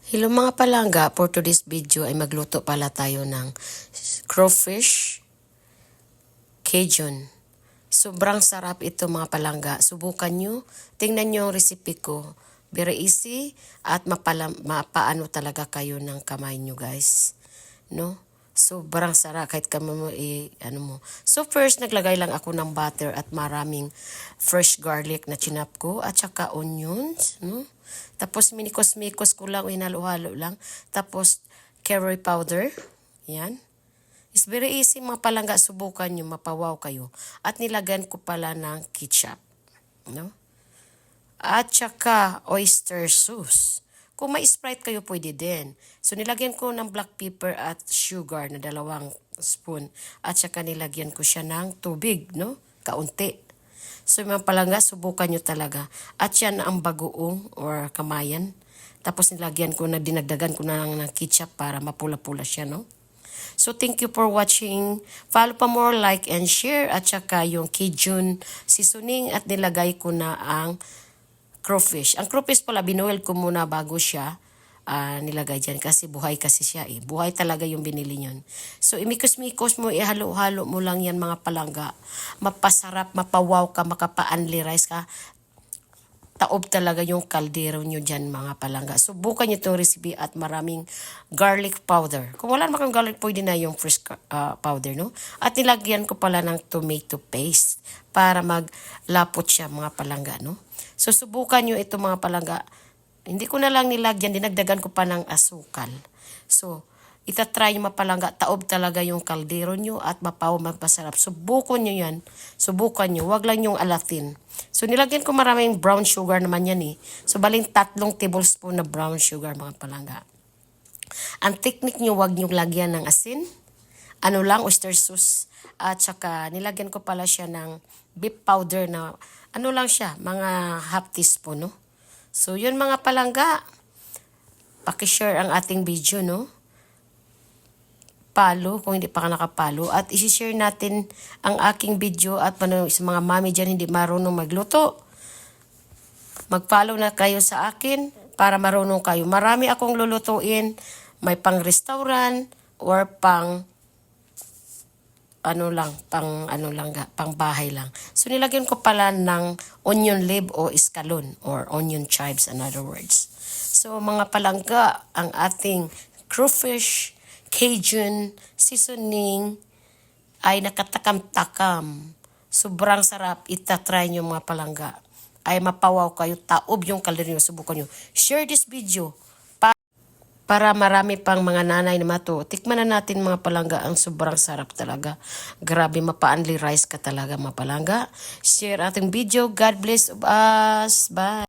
Hello mga palangga, for today's video ay magluto pala tayo ng crawfish Cajun. Sobrang sarap ito mga palangga. Subukan nyo, tingnan nyo ang recipe ko. Very easy at mapaano talaga kayo ng kamay nyo guys. No? Sobrang sarap kahit kamo mo ano mo. So first naglagay lang ako ng butter at maraming fresh garlic na chinap ko at saka onions, no? Tapos minikos-mikos ko lang, hinalo-halo lang. Tapos curry powder, yan. It's very easy mga palangga, subukan nyo, mapawaw kayo. At nilagyan ko pala ng ketchup, no? At saka oyster sauce. Kung may Sprite kayo, pwede din. So, nilagyan ko ng black pepper at sugar na 2 spoon. At saka nilagyan ko siya ng tubig, no? Kaunti. So, mga palangga, subukan nyo talaga. At yan ang bagoong or kamayan. Tapos, nilagyan ko na, dinagdagan ko na ng ketchup para mapula-pula siya, no? So, thank you for watching. Follow pa more, like, and share. At saka yung Cajun seasoning. At nilagay ko na ang crawfish. Ang crawfish pala, binuel ko muna bago siya nilagay dyan. Kasi buhay kasi siya eh. Buhay talaga yung binili nyon. So, imikos-mikos mo, ihalo-halo mo lang yan mga palangga. Mapasarap, mapawaw ka, makapa-unli rice ka. Taob talaga yung kaldero nyo dyan mga palangga. Subukan nyo itong recipe at maraming garlic powder. Kung wala naman kang garlic, pwede na yung fresh powder, no? At nilagyan ko pala ng tomato paste para maglapot siya mga palangga, no? So, subukan nyo ito mga palangga. Hindi ko na lang nilagyan, dinagdagan ko pa ng asukal. So, itatry nyo mga palangga, taob talaga yung kaldero nyo at mapaw magpasarap. Subukan nyo yan. Subukan nyo, wag lang yung alatin. So, nilagyan ko maraming brown sugar naman yan eh. So, baling 3 tablespoon na brown sugar mga palangga. Ang technique nyo, wag nyo lagyan ng asin. Ano lang, oyster sauce. At saka, nilagyan ko pala siya ng beef powder na, ano lang siya, mga half teaspoon, no? So, yun mga palangga. Pakishare ang ating video, no? Follow kung hindi pa ka nakapalo. At isi-share natin ang aking video at sa mga mami dyan hindi marunong magluto. Mag-follow na kayo sa akin para marunong kayo. Marami akong lulutuin. May pang restaurant or pang pang bahay lang. So, nilagyan ko pala ng onion leaf o escalon or onion chives, in other words. So, mga palangga, ang ating crawfish Cajun seasoning ay nakatakam-takam. Sobrang sarap. Itatry nyo mga palangga. Ay mapawaw kayo. Taob yung kaldero nyo. Subukan nyo. Share this video para marami pang mga nanay na mato. Tikman na natin mga palangga. Ang sobrang sarap talaga. Grabe, mapa-unli rice ka talaga mga palangga. Share ating video. God bless us. Bye.